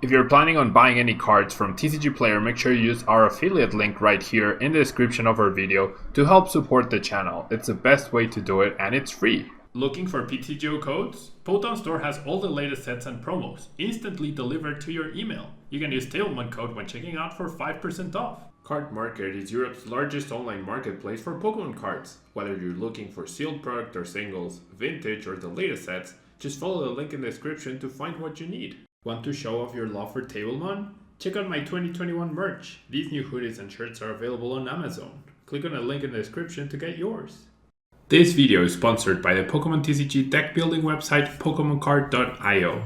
If you're planning on buying any cards from TCG Player, make sure you use our affiliate link right here in the description of our video to help support the channel. It's the best way to do it and it's free. Looking for PTGO codes? Poton Store has all the latest sets and promos, instantly delivered to your email. You can use tablemon code when checking out for 5% off. Card Market is Europe's largest online marketplace for Pokemon cards. Whether you're looking for sealed product or singles, vintage or the latest sets, just follow the link in the description to find what you need. Want to show off your love for tablemon? Check out my 2021 merch. These new hoodies and shirts are available on Amazon. Click on the link in the description to get yours. This video is sponsored by the Pokemon TCG deck building website PokemonCard.io.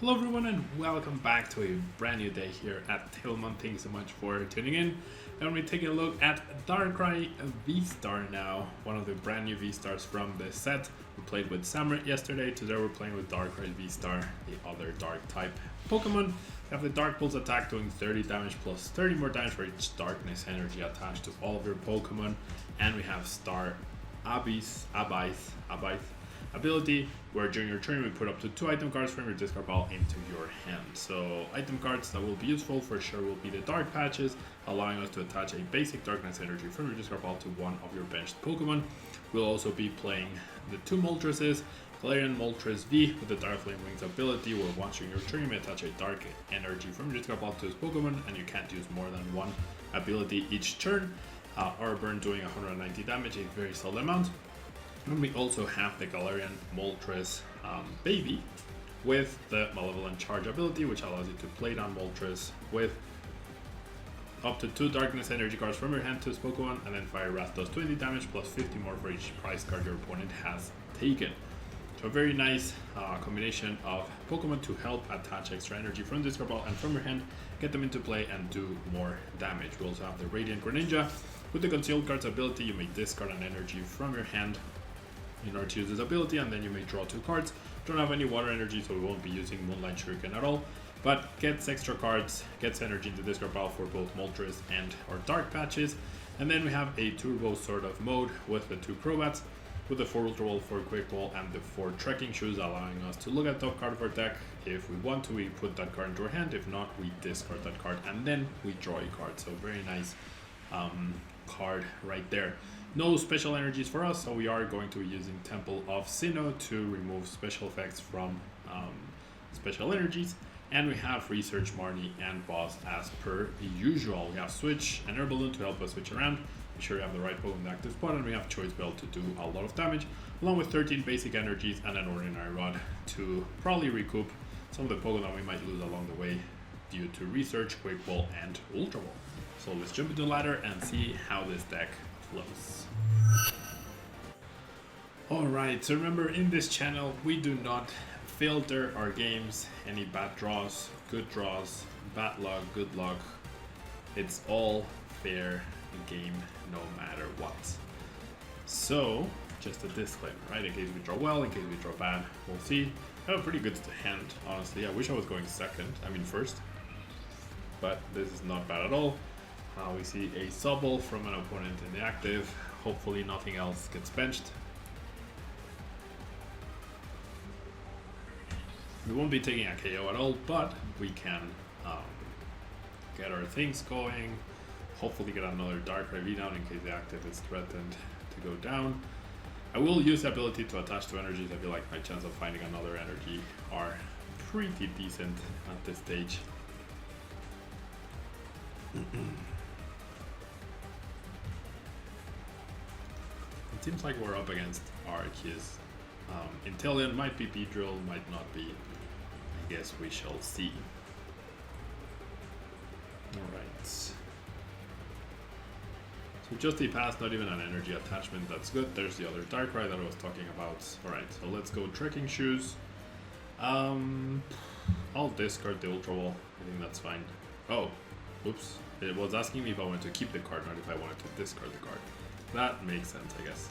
Hello everyone and welcome back to a brand new day here at tablemon. Thank you so much for tuning in. And we're taking a look at DARKRAI VSTAR now, one of the brand new V-Stars from this set. We played with Samurott yesterday, today we're playing with DARKRAI VSTAR, the other dark type Pokemon. We have the Dark Pulse attack doing 30 damage plus 30 more damage for each darkness energy attached to all of your Pokemon. And we have Star Abyss ability, where during your turn we put up to 2 item cards from your discard pile into your hand. So item cards that will be useful for sure will be the dark patches, allowing us to attach a basic darkness energy from your discard pile to one of your benched Pokemon. We'll also be playing the 2 Moltres, Galarian Moltres V with the Dark Flame Wings ability, where once during your turn you may attach a dark energy from your discard pile to this Pokemon, and you can't use more than one ability each turn. Our burn doing 190 damage, a very solid amount. And we also have the Galarian Moltres Baby with the Malevolent Charge ability, which allows you to play down Moltres with up to 2 Darkness Energy cards from your hand to this Pokemon, and then Fire Wrath does 20 damage plus 50 more for each prize card your opponent has taken. So a very nice combination of Pokemon to help attach extra energy from this card pile and from your hand, get them into play and do more damage. We also have the Radiant Greninja with the Concealed Cards ability. You may discard an energy from your hand in order to use this ability, and then you may draw 2 cards. Don't have any water energy, so we won't be using Moonlight Shuriken at all, but gets extra cards, gets energy into this card pile for both Moltres and our dark patches. And then we have a turbo sort of mode with the 2 Crobats, with the 4 Ultra Ball, 4 Quick Ball, and the 4 Trekking Shoes, allowing us to look at top card of our deck. If we want to, we put that card into our hand. If not, we discard that card and then we draw a card. So very nice card right there. No special energies for us, so we are going to be using Temple of Sinnoh to remove special effects from special energies. And we have Research, Marnie, and Boss as per usual. We have Switch and Air Balloon to help us switch around. Be sure you have the right Pokemon in the active spot, and we have Choice Bell to do a lot of damage, along with 13 basic energies and an Ordinary Rod to probably recoup some of the Pokemon that we might lose along the way due to Research, Quick Ball, and Ultra Ball. So let's jump into the ladder and see how this deck flows. Alright, so remember, in this channel we do not filter our games, any bad draws, good draws, bad luck, good luck. It's all fair game no matter what. So just a disclaimer, right? In case we draw well, in case we draw bad, we'll see. I have a pretty good hand, honestly. I wish I was going first, but this is not bad at all. We see a Sobble from an opponent in the active. Hopefully nothing else gets benched. We won't be taking a KO at all, but we can get our things going. Hopefully get another DARKRAI V down in case the active is threatened to go down. I will use the ability to attach 2 energies. I feel like my chance of finding another energy are pretty decent at this stage. It seems like we're up against Arceus. Inteleon might be Beedrill, might not be. I guess we shall see. Alright. So just a pass, not even an energy attachment, that's good. There's the other DARKRAI that I was talking about. Alright, so let's go Trekking Shoes. I'll discard the Ultra Ball, I think that's fine. Oh, oops. It was asking me if I wanted to keep the card, not if I wanted to discard the card. That makes sense, I guess.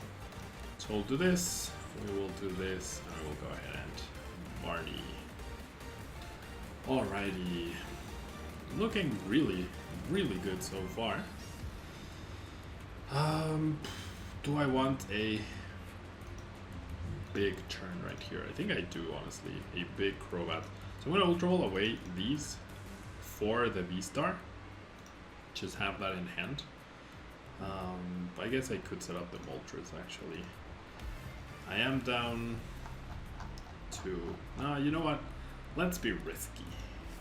So we'll do this, we will do this, and I will go ahead and Marnie. Alrighty. Looking really, really good so far. Do I want a big turn right here. I think I do, honestly. A big Crobat. So I'm going to Ultra Ball away these for the V-Star. Just have that in hand. I guess I could set up the Moltres, actually. I am down to... No, you know what? Let's be risky.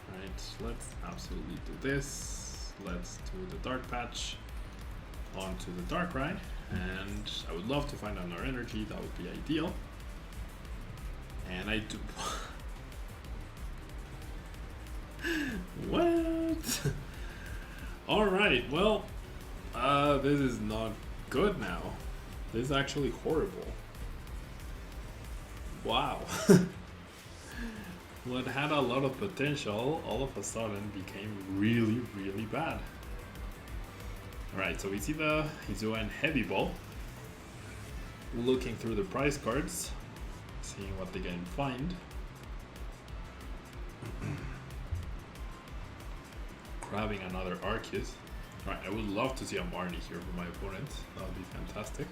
Right, let's absolutely do this. Let's do the Dark Patch onto the Darkrai. And I would love to find another energy. That would be ideal. And I do... What? Alright, well, this is not good now. This is actually horrible. Wow. What had a lot of potential, all of a sudden became really, really bad. Alright, so we see the Hisuian Heavy Ball. Looking through the prize cards, seeing what they can find. Grabbing another Arceus. Right, I would love to see a Marnie here for my opponent. That would be fantastic.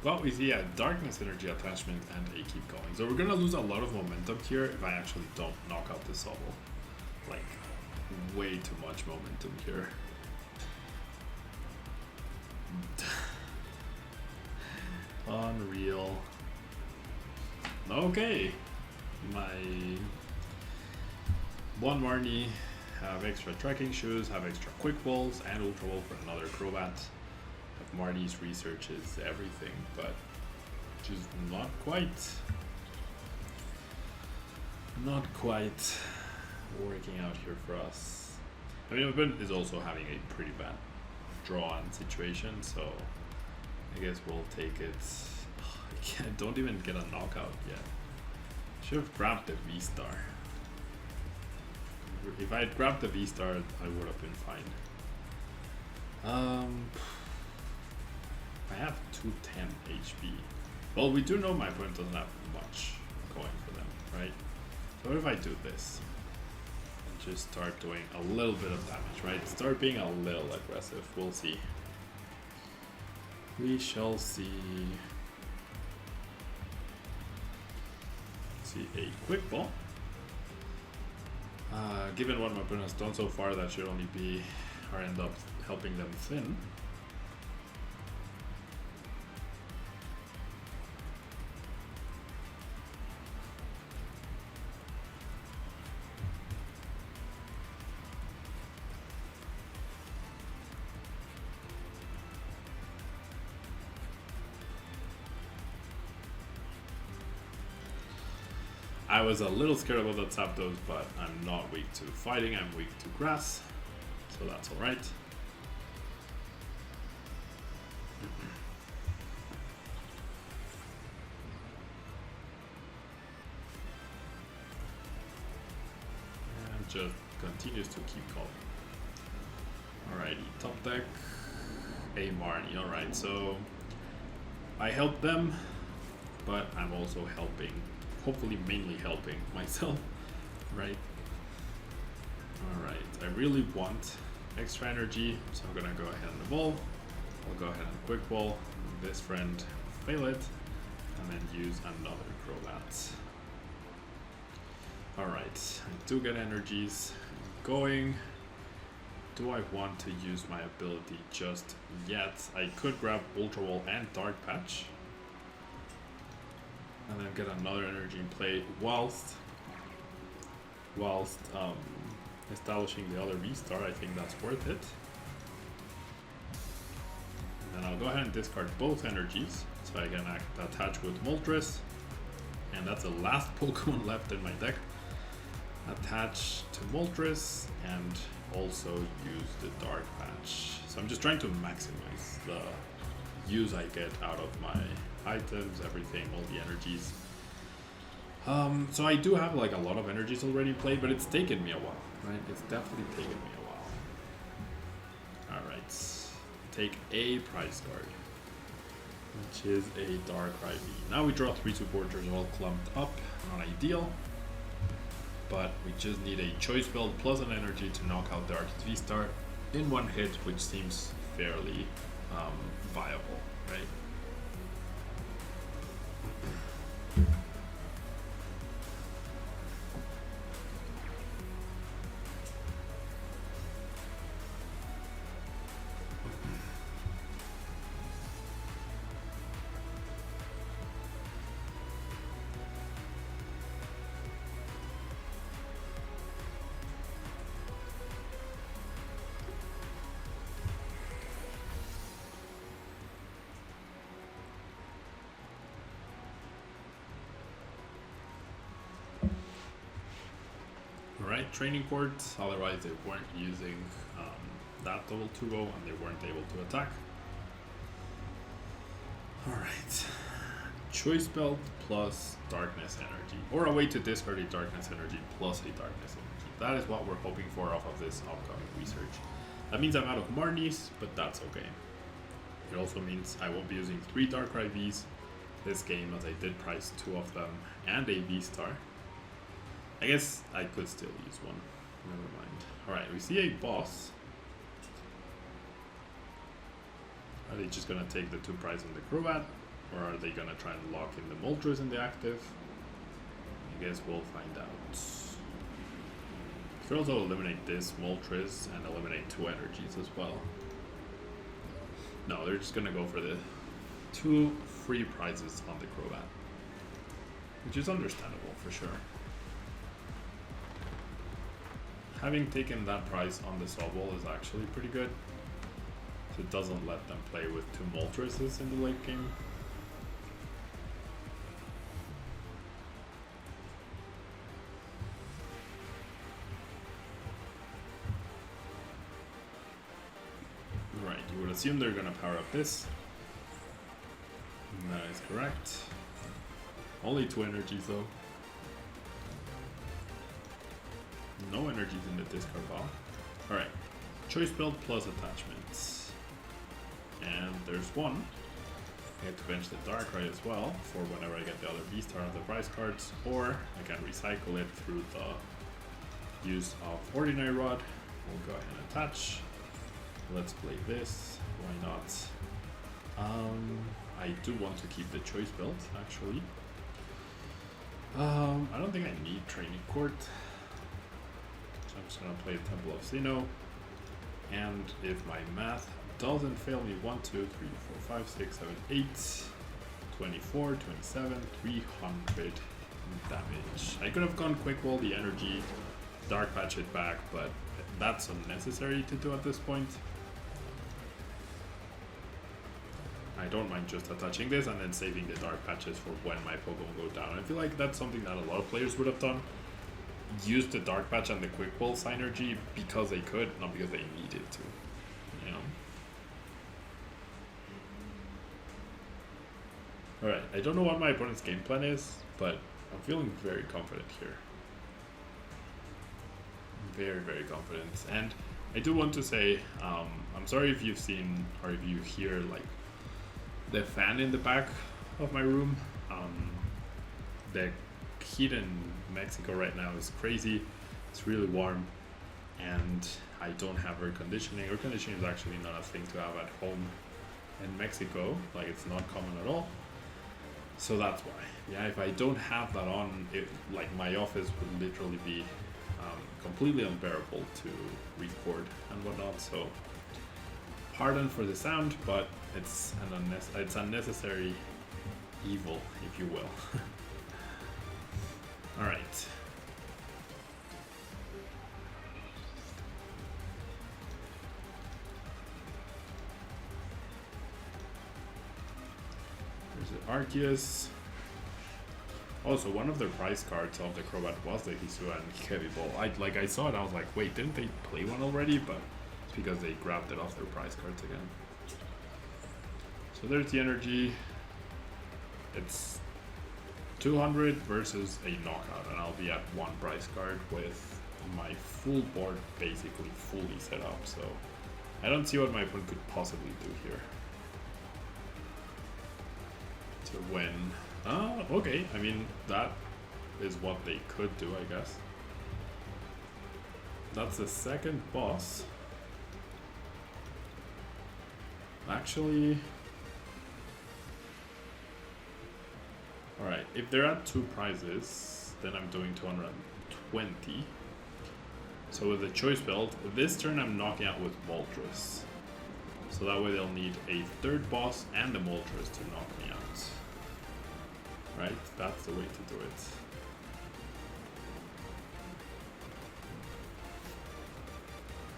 Well, we see a Darkness Energy attachment and a Keep Going. So we're gonna lose a lot of momentum here if I actually don't knock out this Sobble. Like, way too much momentum here. Unreal. Okay. My one Marnie, have extra tracking shoes, have extra quick balls, and Ultra Ball for another Crobat. Have Marnie's research is everything, but just not quite working out here for us. I mean, Open is also having a pretty bad draw-on situation, so I guess we'll take it. I don't even get a knockout yet. Should have grabbed the V-Star. If I had grabbed the V-Star, I would have been fine. I have 210 HP. Well, we do know my opponent doesn't have much going for them, right? So what if I do this? And just start doing a little bit of damage, right? Start being a little aggressive. We'll see. We shall see. See a quick ball. Given what my opponent has done so far, that should only be or end up helping them thin. I was a little scared about that Zapdos, but I'm not weak to fighting, I'm weak to grass, so that's alright. And just continues to keep going. Alrighty, top deck, a Marnie. Alright, so I helped them, but I'm also helping. Hopefully mainly helping myself, right? Alright, I really want extra energy, so I'm gonna go ahead and evolve. I'll go ahead and quick ball this friend, fail it, and then use another Crobat. Alright, I do get energies going. Do I want to use my ability just yet? I could grab Ultra Ball and Dark Patch. And then get another energy in play whilst establishing the other V-Star. I think that's worth it. And then I'll go ahead and discard both energies so I can attach with Moltres. And that's the last Pokemon left in my deck. Attach to Moltres and also use the Dark Patch. So I'm just trying to maximize the use I get out of my items, everything, all the energies. So I do have like a lot of energies already played, but it's taken me a while, right? It's definitely taken me a while. Alright, take a prize card, which is a Darkrai V. Now we draw 3 supporters all clumped up, not ideal, but we just need a choice build plus an energy to knock out the Arceus V-Star in one hit, which seems fairly viable, right? Alright, training courts, otherwise they weren't using that double turbo and they weren't able to attack. Alright, choice belt plus darkness energy, or a way to discard a darkness energy plus a darkness energy. That is what we're hoping for off of this upcoming research. That means I'm out of Marnies, but that's okay. It also means I won't be using 3 Darkrai Vs this game, as I did price 2 of them and a V-Star. I guess I could still use one. Never mind. Alright, we see a boss. Are they just gonna take the 2 prizes in the Crobat? Or are they gonna try and lock in the Moltres in the active? I guess we'll find out. Could also eliminate this Moltres and eliminate 2 energies as well. No, they're just gonna go for the 2 free prizes on the Crobat, which is understandable for sure. Having taken that prize on the Sobble is actually pretty good. So it doesn't let them play with 2 Moltreses in the late game. Right, you would assume they're gonna power up this. And that is correct. Only 2 energies though. No energies in the discard pile. Alright, choice build plus attachments. And there's one. I have to bench the Darkrai as well for whenever I get the other V-Star of the prize cards, or I can recycle it through the use of Ordinary Rod. We'll go ahead and attach. Let's play this. Why not? I do want to keep the choice build actually. I don't think I need training court. So I'm just gonna play Temple of Sinnoh. And if my math doesn't fail me, 1, 2, 3, 4, 5, 6, 7, 8, 24, 27, 300 damage. I could have gone quick wall the energy, dark patch it back, but that's unnecessary to do at this point. I don't mind just attaching this and then saving the dark patches for when my Pokemon go down. I feel like that's something that a lot of players would have done. Use the dark patch and the quick wall synergy because they could, not because they needed to. You know? Alright, I don't know what my opponent's game plan is, but I'm feeling very confident here. Very, very confident. And I do want to say, I'm sorry if you've seen or if you hear like the fan in the back of my room. The heat in Mexico right now is crazy. It's really warm and I don't have air conditioning. Air conditioning is actually not a thing to have at home in Mexico. Like, it's not common at all. So that's why. Yeah, if I don't have that on, like my office would literally be completely unbearable to record and whatnot. So pardon for the sound, but it's unnecessary evil, if you will. All right. There's the Arceus. Also, one of the prize cards of the Crobat was the Hisua and Heavy Ball. I saw it, I was like, wait, didn't they play one already? But it's because they grabbed it off their prize cards again. So there's the energy. It's 200 versus a knockout, and I'll be at 1 prize card with my full board basically fully set up. So I don't see what my opponent could possibly do here to win. Okay, I mean, that is what they could do, I guess. That's the second boss. Actually, alright, if they're at 2 prizes, then I'm doing 220. So with the choice belt, this turn I'm knocking out with Moltres. So that way they'll need a 3rd boss and the Moltres to knock me out. Right? That's the way to do it.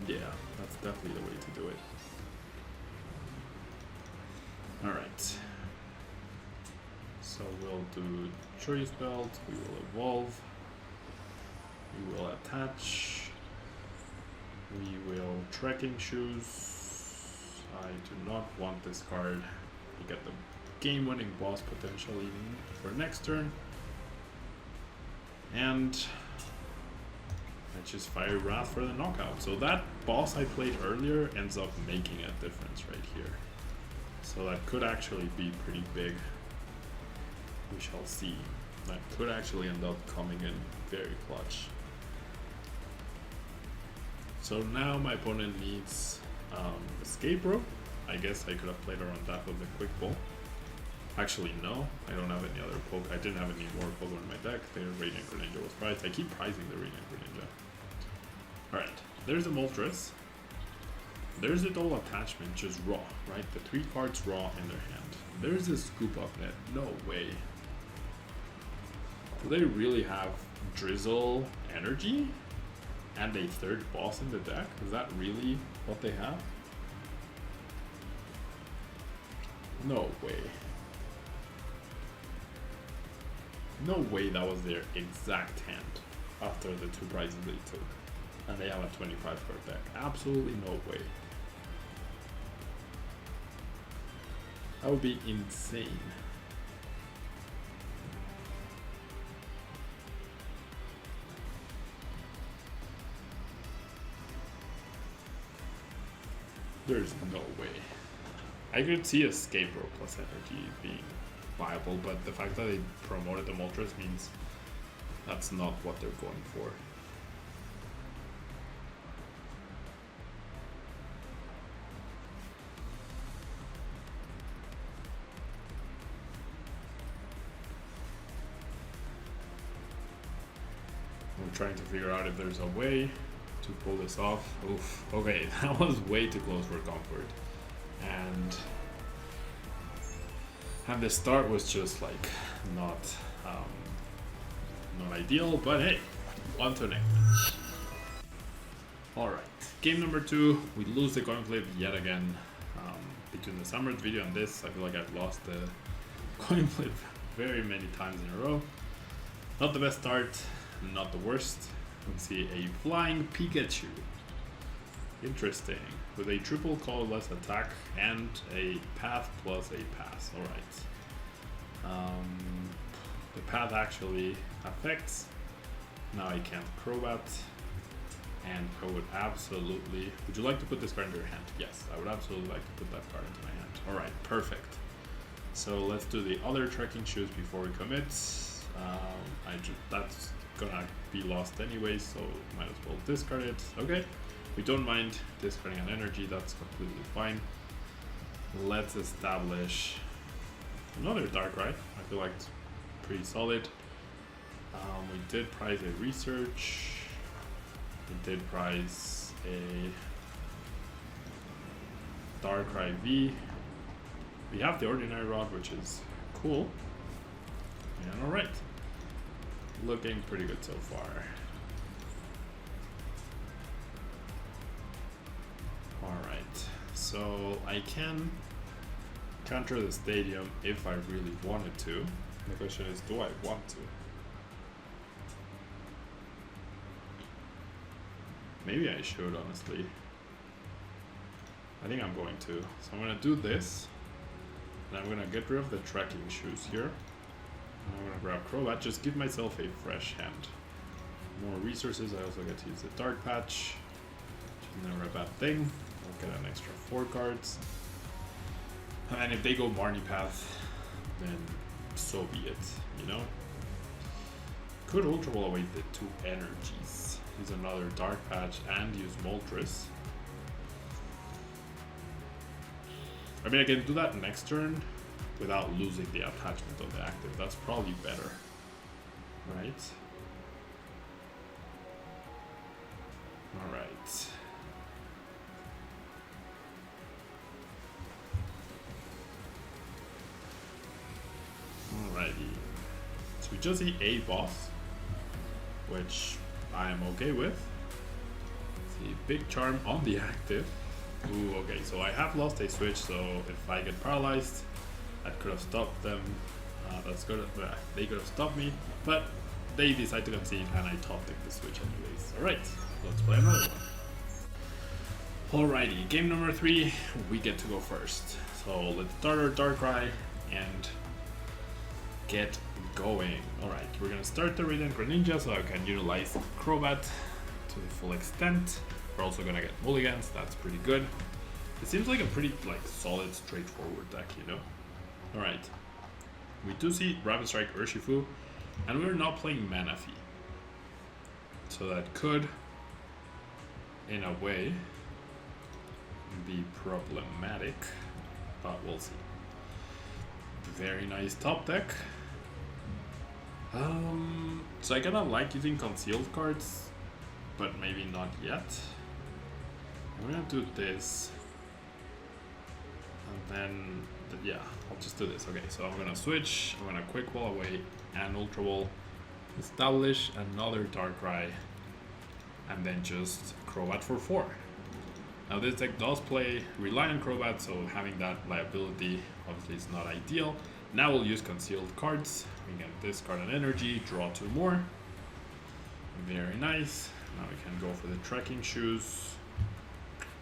Yeah, that's definitely the way to do it. Alright. So we'll do choice belt, we will evolve. We will attach. We will trekking shoes. I do not want this card. You get the game-winning boss potentially for next turn. And I just fire Wrath for the knockout. So that boss I played earlier ends up making a difference right here. So that could actually be pretty big. We shall see. That could actually end up coming in very clutch. So now my opponent needs escape rope. I guess I could have played around that with the quick ball. Actually, no, I don't have any other poke. I didn't have any more Pokemon in my deck. The Radiant Greninja was priced. I keep pricing the Radiant Greninja. Alright, there's a Moltres. There's a double attachment, just raw, right? The 3 cards raw in their hand. There's a Scoop Up Net. No way. Do they really have Drizzle Energy? And a 3rd boss in the deck? Is that really what they have? No way. No way that was their exact hand after the 2 prizes they took. And they have a 25 card deck. Absolutely no way. That would be insane. There's no way. I could see Escape Rope plus Energy being viable, but the fact that they promoted the Moltres means that's not what they're going for. I'm trying to figure out if there's a way to pull this off. Oof. Okay, that was way too close for comfort. And the start was just like not ideal, but hey, on to next. Alright, game number 2, we lose the coin flip yet again. Between the Summer's video and this, I feel like I've lost the coin flip very many times in a row. Not the best start, not the worst. We see a flying Pikachu. Interesting. With a triple colorless attack and a path plus a pass. Alright. The path actually affects. Now I can't Crobat. And I would absolutely... Would you like to put this card into your hand? Yes, I would absolutely like to put that card into my hand. Alright, perfect. So let's do the other trekking shoes before we commit. That's gonna be lost anyway, so might as well discard it. Okay. We don't mind discarding an energy, that's completely fine. Let's establish another Darkrai. I feel like it's pretty solid. We did prize a research. We did prize a Darkrai V. We have the Ordinary Rod, which is cool. And alright. Looking pretty good so far. Alright, so I can counter the stadium if I really wanted to. The question is, do I want to? Maybe I should, honestly. I think I'm going to. So I'm going to do this. And I'm going to get rid of the trekking shoes here. And I'm going to grab Crobat, just give myself a fresh hand. More resources, I also get to use the Dark Patch. Which is never a bad thing. I'll get an extra 4 cards. And if they go Marnie Path, then so be it, you know? Could Ultra Ball away the 2 energies. Use another Dark Patch and use Moltres. I mean, I can do that next turn without losing the attachment of the active. That's probably better, right? Alright. Alrighty. So we just see a boss, which I am okay with. See, big charm on the active. Ooh, okay, so I have lost a switch, so if I get paralyzed, that could have stopped them. That's good. They could have stopped me, but they decide to concede and I top deck the switch anyways. Alright, let's play another one. Alrighty, game number 3, we get to go first. So let's start our Darkrai and get going. Alright, we're gonna start the Radiant Greninja so I can utilize Crobat to the full extent. We're also gonna get mulligans, that's pretty good. It seems like a pretty solid, straightforward deck, you know? Alright. We do see Rapid Strike Urshifu, and we're not playing Manaphy. So that could, in a way, be problematic, but we'll see. Very nice top deck. So I kind of like using concealed cards, but maybe not yet. I'm gonna do this, and then yeah, I'll just do this. Okay, so I'm gonna switch. I'm gonna Quick Ball away and Ultra Ball, establish another Darkrai, and then just Crobat for 4. Now this deck does play rely on Crobat, so having that liability obviously is not ideal. Now we'll use concealed cards. We can discard an energy, draw 2 more. Very nice. Now we can go for the trekking shoes.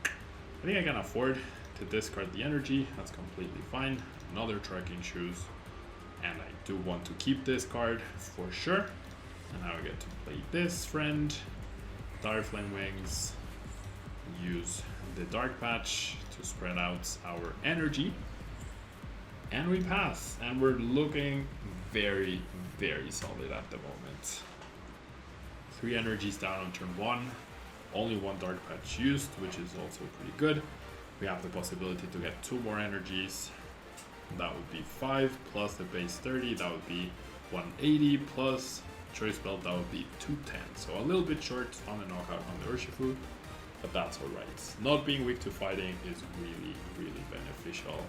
I think I can afford to discard the energy. That's completely fine. Another trekking shoes. And I do want to keep this card for sure. And now we get to play this friend. Dire Flame Wings. Use the Dark Patch to spread out our energy. And we pass. And we're looking very, very solid at the moment. 3 energies down on turn 1. Only 1 Dark Patch used, which is also pretty good. We have the possibility to get 2 more energies. That would be 5 plus the base 30. That would be 180 plus Choice Belt. That would be 210. So a little bit short on the knockout on the Urshifu, but that's alright. Not being weak to fighting is really, really beneficial.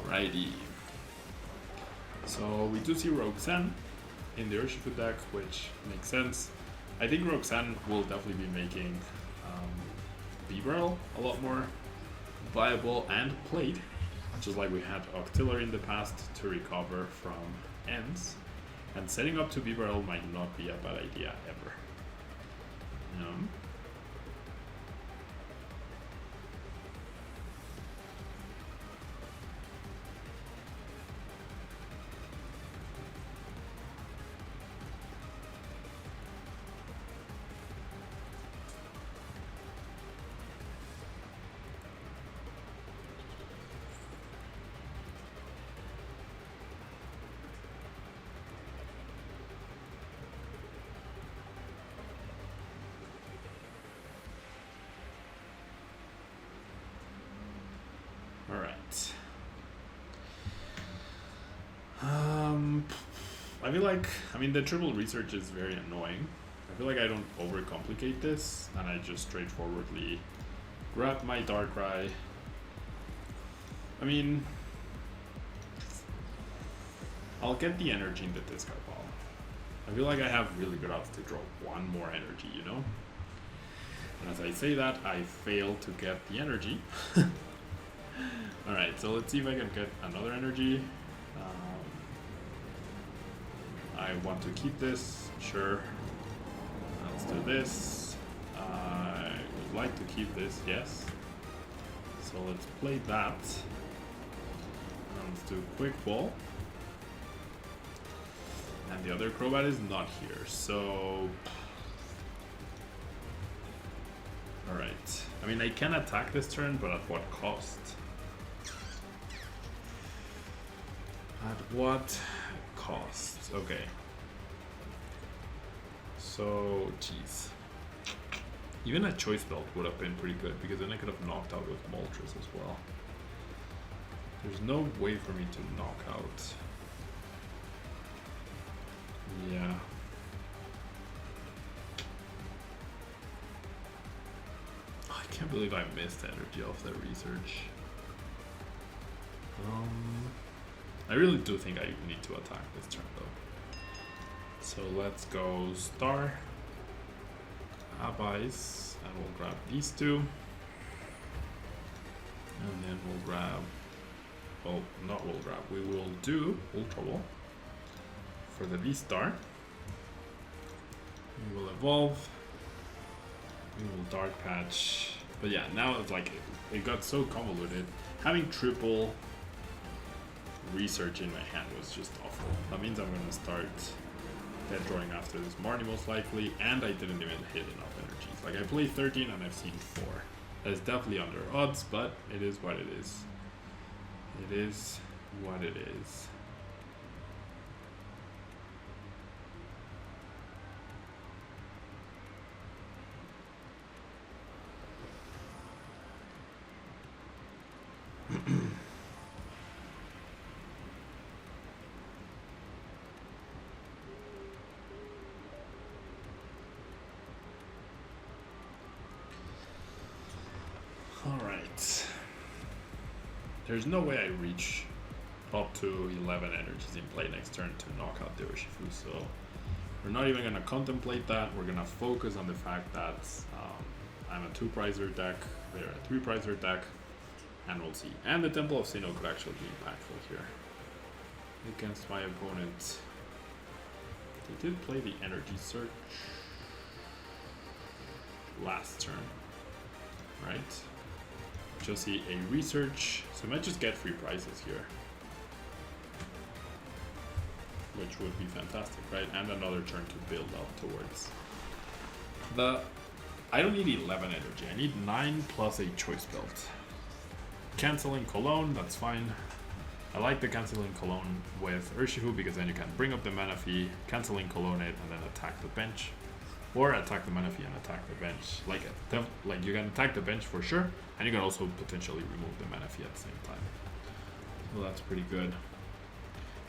Alrighty. So we do see Roxanne in the Urshifu deck, which makes sense. I think Roxanne will definitely be making Bibarel a lot more viable and played, just like we had Octillery in the past to recover from ends. And setting up to Bibarel might not be a bad idea ever. I feel like, the triple research is very annoying. I feel like I don't overcomplicate this, and I just straightforwardly grab my Darkrai. I'll get the energy in the discard ball. I feel like I have really good odds to draw 1 more energy, you know? And as I say that, I fail to get the energy. Alright, so let's see if I can get another energy. I want to keep this, sure. Let's do this. I would like to keep this, yes. So let's play that. Let's do Quick Ball. And the other Crobat is not here, so... Alright. I can attack this turn, but at what cost? At what cost? Okay. So, jeez. Even a Choice Belt would have been pretty good, because then I could have knocked out with Moltres as well. There's no way for me to knock out. Yeah. I can't believe I missed energy off the research. I really do think I need to attack this turn though. So let's go Star, Abyss, and we'll grab these 2. And then we'll grab, we will do Ultra Ball. for the V-Star. We will evolve. We will dark patch. But yeah, now it's like it got so convoluted. Having triple research in my hand was just awful. That means I'm gonna start dead drawing after this Marnie most likely, and I didn't even hit enough energies. Like I played 13 and I've seen 4. That is definitely under odds, but it is what it is. It is what it is. Alright. There's no way I reach up to 11 energies in play next turn to knock out the Urshifu, so we're not even going to contemplate that. We're going to focus on the fact that I'm a 2-prizer deck, they're a 3-prizer deck, and we'll see. And the Temple of Sinnoh could actually be impactful here against my opponent. They did play the Energy Search last turn, right? Just see a research, so I might just get free prizes here, which would be fantastic, right? And another turn to build up towards the. I don't need 11 energy. I need 9 plus a choice belt. Canceling Cologne, that's fine. I like the canceling Cologne with Urshifu because then you can bring up the mana fee, canceling Cologne it, and then attack the bench. Or attack the mana fee and attack the bench. Like you can attack the bench for sure, and you can also potentially remove the mana fee at the same time. So that's pretty good.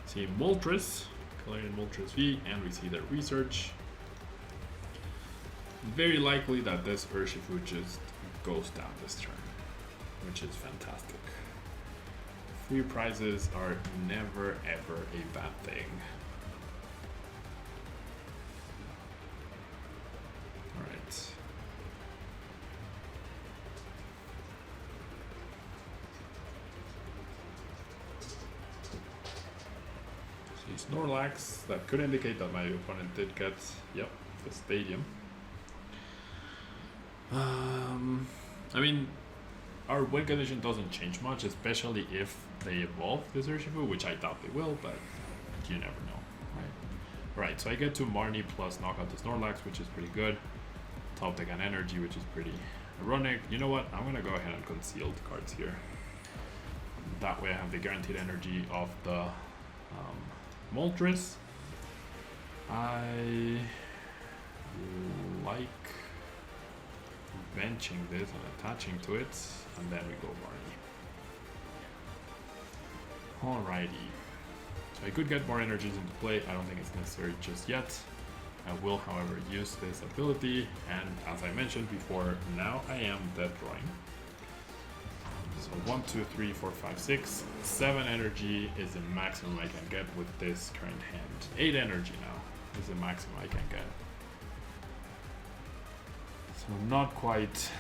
See Moltres, Galarian Moltres V, and we see the research. Very likely that this Urshifu just goes down this turn, which is fantastic. Free prizes are never ever a bad thing. Alright. See Snorlax, that could indicate that my opponent did get, yep, the stadium. I mean, our win condition doesn't change much, especially if they evolve this Urshifu, which I doubt they will, but you never know, right? Right, so I get to Marnie plus knock out the Snorlax, which is pretty good. Top deck and energy, which is pretty ironic. You know what? I'm gonna go ahead and conceal the cards here. That way I have the guaranteed energy of the Moltres. I like benching this and attaching to it, and then we go Marnie. Alrighty. So I could get more energies into play. I don't think it's necessary just yet. I will, however, use this ability, and as I mentioned before, now I am dead drawing. So 1, 2, 3, 4, 5, 6, 7 energy is the maximum I can get with this current hand. 8 energy now is the maximum I can get. So not quite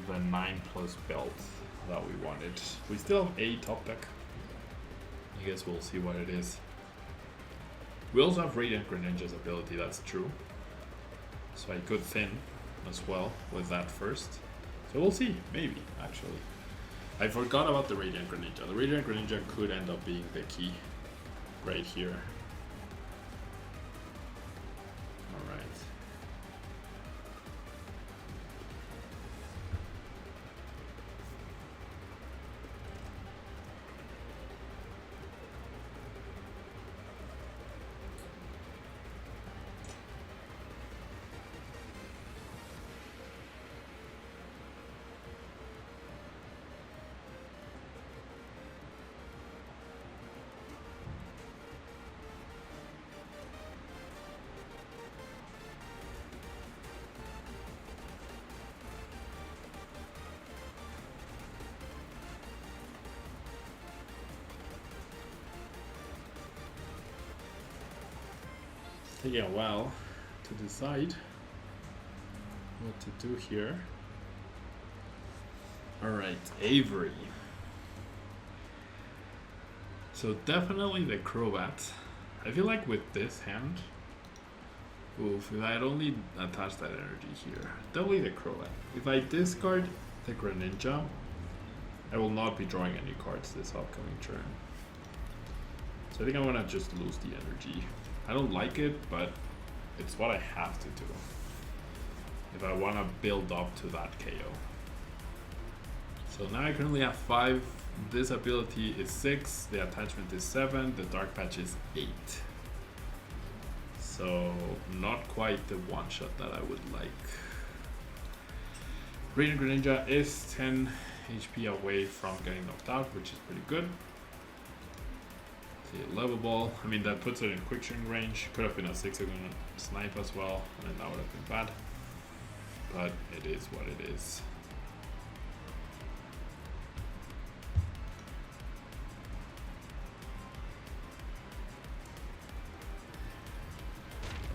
the 9 plus belt that we wanted. We still have a top deck. I guess we'll see what it is. We also have Radiant Greninja's ability, that's true. So I could thin as well with that first. So we'll see, maybe, actually. I forgot about the Radiant Greninja. The Radiant Greninja could end up being the key right here. Alright. Taking a while to decide what to do here. Alright, Avery. So definitely the Crobat. I feel like with this hand, oof, if I had only attached that energy here, definitely the Crowley. If I discard the Greninja, I will not be drawing any cards this upcoming turn. So I think I want to just lose the energy. I don't like it, but it's what I have to do if I want to build up to that KO. So now I currently have 5. This ability is 6. The attachment is 7. The dark patch is 8. So not quite the one shot that I would like. Green Greninja is 10 HP away from getting knocked out, which is pretty good. The level ball, I mean, that puts it in quick shooting range. Could have been a 6-second snipe as well, and that would have been bad. But it is what it is.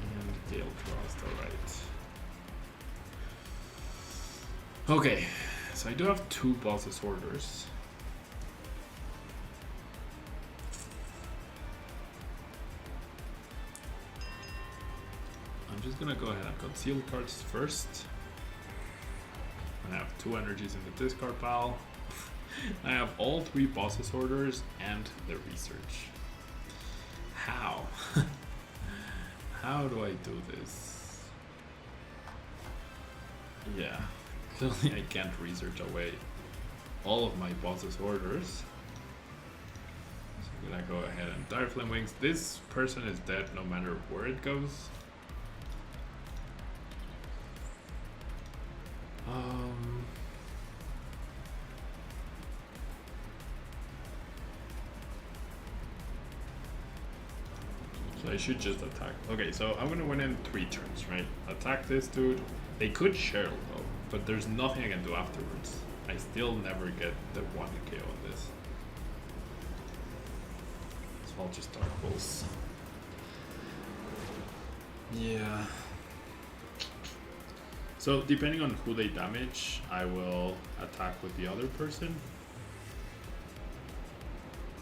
And Gale crossed, alright. Okay, so I do have 2 Boss's Orders. I'm just gonna go ahead and conceal cards first. I have 2 energies in the discard pile. I have all 3 Boss's Orders and the research. How? How do I do this? Yeah, clearly I can't research away all of my Boss's Orders. So I'm gonna go ahead and Dire Flame Wings. This person is dead no matter where it goes. So I should just attack. Okay, so I'm gonna win in 3 turns, right? Attack this dude. They could Cheryl though, but there's nothing I can do afterwards. I still never get the 1 KO on this. So I'll just Dark Pulse. Yeah. So depending on who they damage, I will attack with the other person.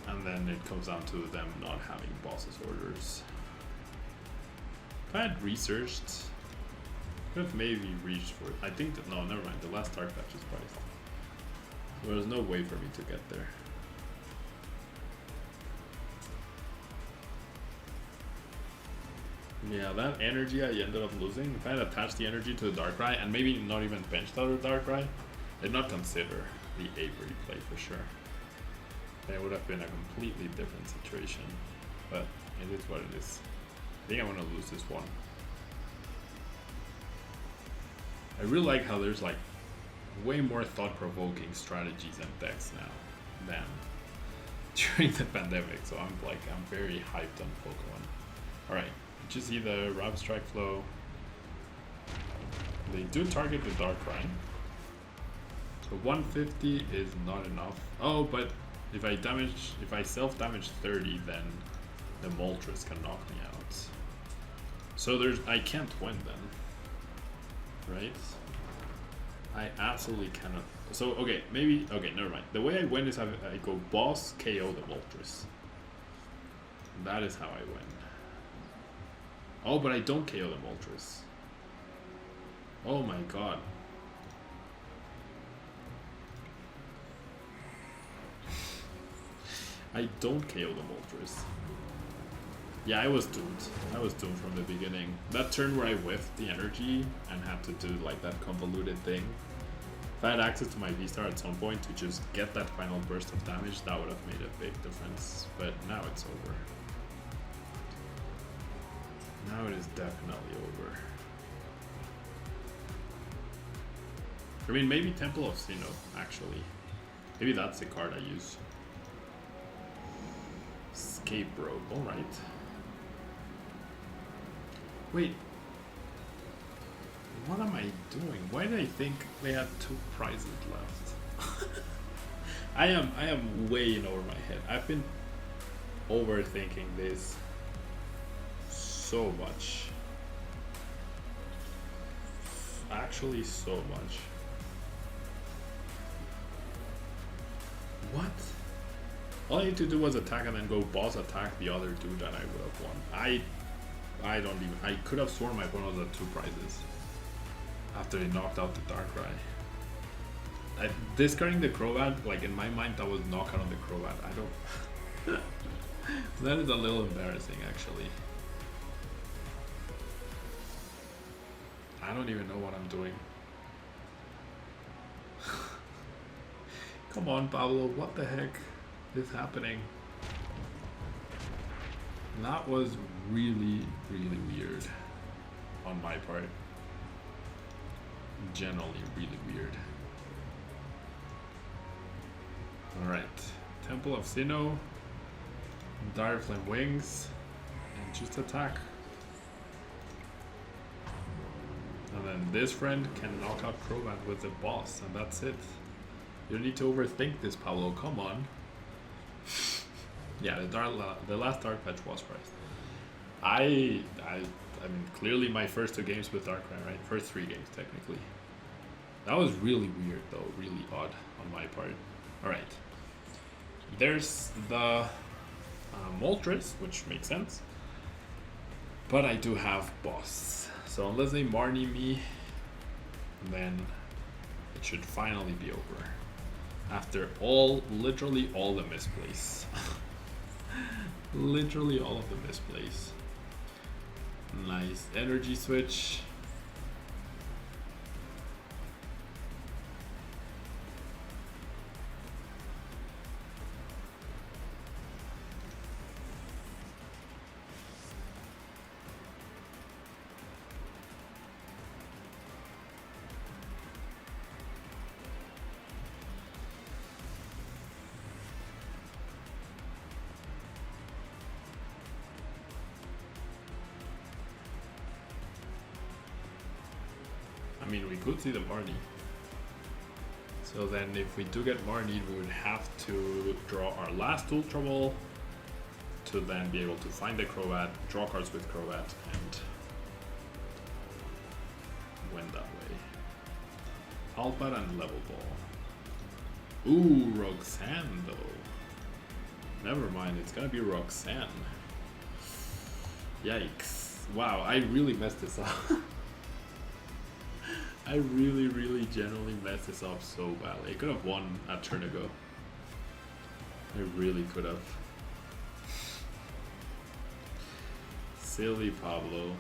And then it comes down to them not having Boss's Orders. If I had researched, could have maybe reached for it. I think that, no, never mind, the last Dark Patch is priced. There was no way for me to get there. Yeah, that energy I ended up losing. If I had attached the energy to the Darkrai and maybe not even benched out of Darkrai, I did not consider the Avery play for sure. It would have been a completely different situation, but it is what it is. I think I want to lose this one. I really like how there's like way more thought-provoking strategies and decks now than during the pandemic, so I'm very hyped on Pokemon. Alright, did you see the Rapid Strike flow? They do target the Darkrai. So 150 is not enough. Oh, but if I self-damage 30, then the Moltres can knock me out. So I can't win then, right? I absolutely cannot. So okay, never mind. The way I win is I go boss, KO the Moltres. That is how I win. Oh, but I don't KO the Moltres. Oh my god. I don't KO the Moltres. Yeah, I was doomed. I was doomed from the beginning. That turn where I whiffed the energy and had to do like that convoluted thing. If I had access to my V-Star at some point to just get that final burst of damage, that would have made a big difference. But now it's over. Now it is definitely over. I mean, maybe Temple of Sinnoh, actually. Maybe that's the card I use. Escape Rope, alright. Wait. What am I doing? Why did I think they had 2 prizes left? I am way in over my head. I've been overthinking this so much. Actually, so much. What? All I need to do was attack and then go boss attack the other dude and I would have won. I don't even, I could have sworn my opponent was at 2 prizes after he knocked out the Darkrai. Discarding the Crobat, like in my mind that was knockout on the Crobat. I don't that is a little embarrassing actually. I don't even know what I'm doing. Come on, Pablo, what the heck is happening? That was really, really weird on my part. Generally, really weird. Alright, Temple of Sinnoh, Dire Flame Wings, and just attack. And then this friend can knock out Crobat with the boss, and that's it. You don't need to overthink this, Pablo. Come on. Yeah, the last Dark Patch was priced. I mean, clearly my first 2 games with Darkrai, right? First 3 games, technically. That was really weird, though. Really odd on my part. Alright. There's the Moltres, which makes sense. But I do have Boss. So unless they Marnie me, then it should finally be over. After literally all the misplays. Literally all of the misplays. Nice energy switch. I mean, we could see the Marnie. So then if we do get Marnie, we would have to draw our last Ultra Ball to then be able to find the Crobat, draw cards with Crobat, and win that way. Alpad and Level Ball. Ooh, Roxanne though. Never mind, it's gonna be Roxanne. Yikes. Wow, I really messed this up. I really genuinely messed this up so badly. I could have won a turn ago. I really could have. Silly Pablo.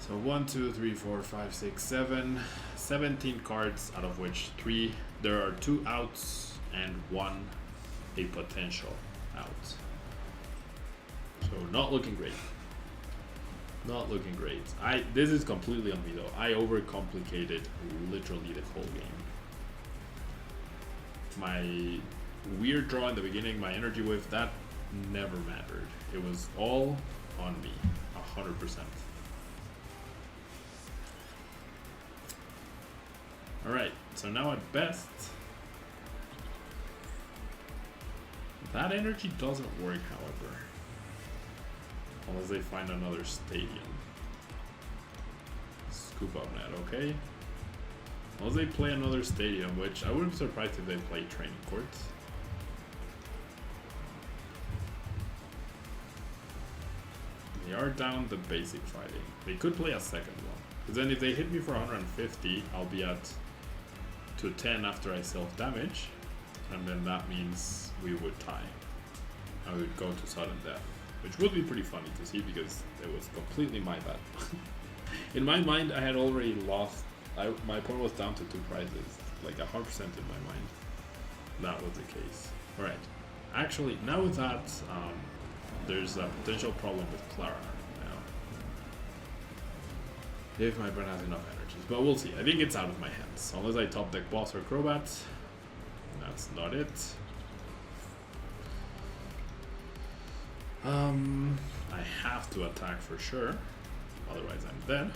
So 1, 2, 3, 4, 5, 6, 7. 17 cards, out of which 3, there are 2 outs and 1 a potential out. So not looking great. Not looking great. This is completely on me though. I overcomplicated literally the whole game. My weird draw in the beginning, my energy whiff, that never mattered. It was all on me, 100%. Alright, so now at best, that energy doesn't work, however. Unless they find another stadium. Scoop up net, okay? Unless they play another stadium, which I wouldn't be surprised if they play training courts. They are down the basic fighting. They could play a second one. Because then if they hit me for 150, I'll be at 210 after I self-damage. And then that means we would tie. I would go to sudden death. Which would be pretty funny to see because it was completely my bad. In my mind, I had already lost. My opponent was down to 2 prizes, like 100% in my mind. That was the case. Alright. Actually, now with that, there's a potential problem with Clara now. If my opponent has enough energies. But we'll see. I think it's out of my hands. Unless I top deck Boss or Crobat. That's not it. I have to attack for sure, otherwise I'm dead.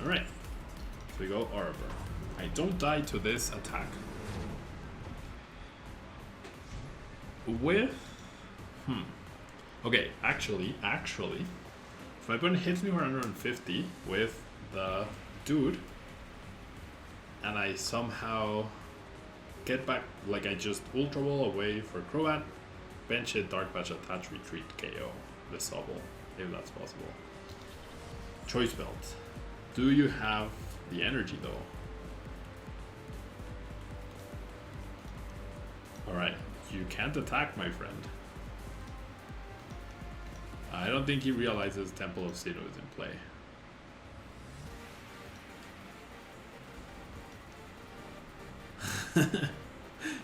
Alright, so we go Arbor. I don't die to this attack. With... Okay, actually, if my opponent hits me for 150 with the dude, and I somehow get back, like I just Ultra Ball away for Crobat, bench it, Dark Patch, attach, retreat, KO the Sobble, if that's possible. Choice Belt. Do you have the energy though? Alright, you can't attack, my friend. I don't think he realizes Temple of Sinnoh is in play.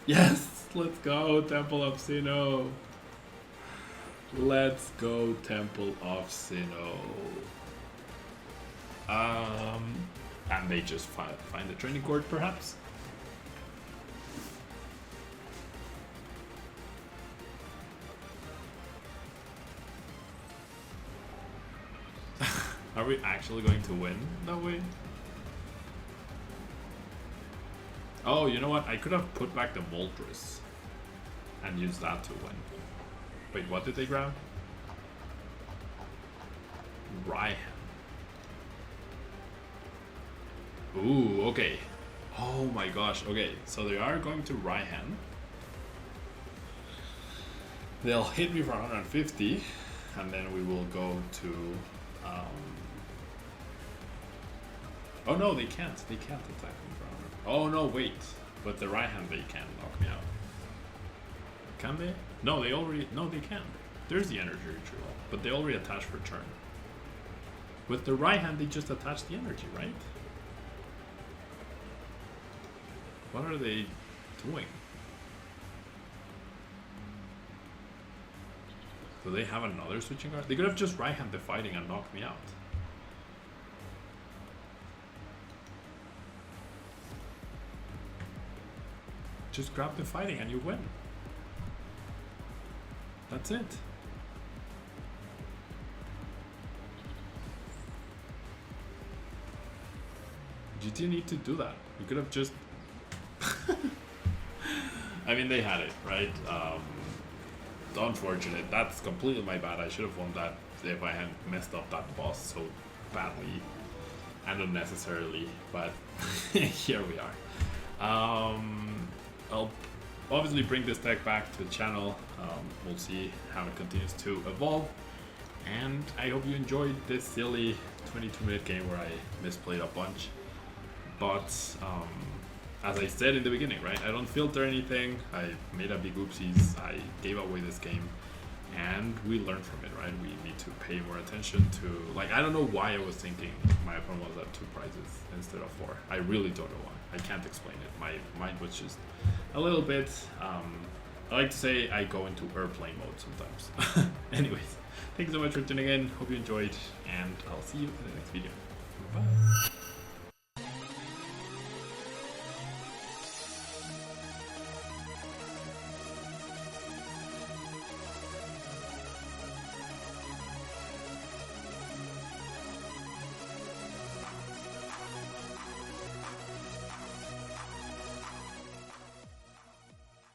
Yes, let's go, Temple of Sinnoh. Let's go, Temple of Sinnoh. And they just find the training court, perhaps? Are we actually going to win that way? Oh, you know what? I could have put back the Moltres and used that to win. Wait, what did they grab? Raihan. Ooh, okay. Oh my gosh, okay. So they are going to Raihan. They'll hit me for 150, and then we will go to... Oh no, they can't. They can't attack me for 100. Oh no, wait. But the Raihan, they can knock me out. Can they? No, they already... No, they can. There's the energy retrieval. But they already attached for turn. With the Raihan, they just attach the energy, right? What are they doing? Do they have another switching card? They could have just Raihan the fighting and knocked me out. Just grab the fighting and you win. That's it. You didn't need to do that. You could have just... I mean, they had it, right? Unfortunate. That's completely my bad. I should have won that if I hadn't messed up that boss so badly and unnecessarily. But here we are. I'll obviously bring this deck back to the channel. We'll see how it continues to evolve. And I hope you enjoyed this silly 22-minute game where I misplayed a bunch. But as I said in the beginning, right? I don't filter anything. I made a big oopsies. I gave away this game, and we learned from it, right? We need to pay more attention to, like, I don't know why I was thinking my opponent was at 2 prizes instead of 4. I really don't know why. I can't explain it. My mind was just a little bit. I like to say I go into airplane mode sometimes. Anyways, thanks so much for tuning in. Hope you enjoyed, and I'll see you in the next video. Bye.